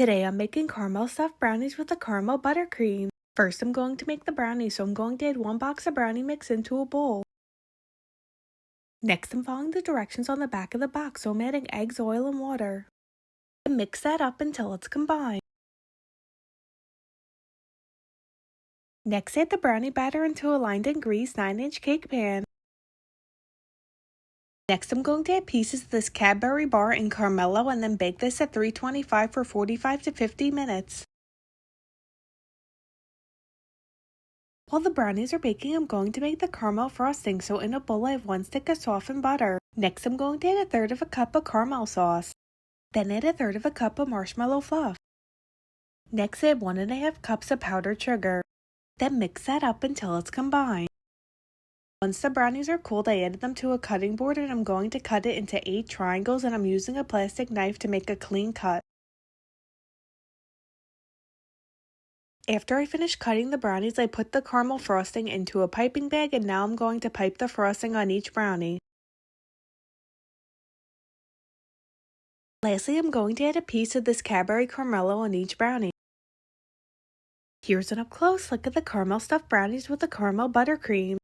Today I'm making caramel stuffed brownies with the caramel buttercream. First I'm going to make the brownies, so I'm going to add 1 box of brownie mix into a bowl. Next I'm following the directions on the back of the box, so I'm adding eggs, oil, and water. And mix that up until it's combined. Next add the brownie batter into a lined and greased 9-inch cake pan. Next I'm going to add pieces of this Cadbury bar in Caramello and then bake this at 325 for 45 to 50 minutes. While the brownies are baking, I'm going to make the caramel frosting, so in a bowl I have 1 stick of softened butter. Next I'm going to add 1/3 cup of caramel sauce. Then add 1/3 cup of marshmallow fluff. Next add 1½ cups of powdered sugar. Then mix that up until it's combined. Once the brownies are cooled, I added them to a cutting board and I'm going to cut it into 8 triangles, and I'm using a plastic knife to make a clean cut. After I finish cutting the brownies, I put the caramel frosting into a piping bag, and now I'm going to pipe the frosting on each brownie. Lastly, I'm going to add a piece of this Cadbury Caramello on each brownie. Here's an up close look at the caramel stuffed brownies with the caramel buttercream.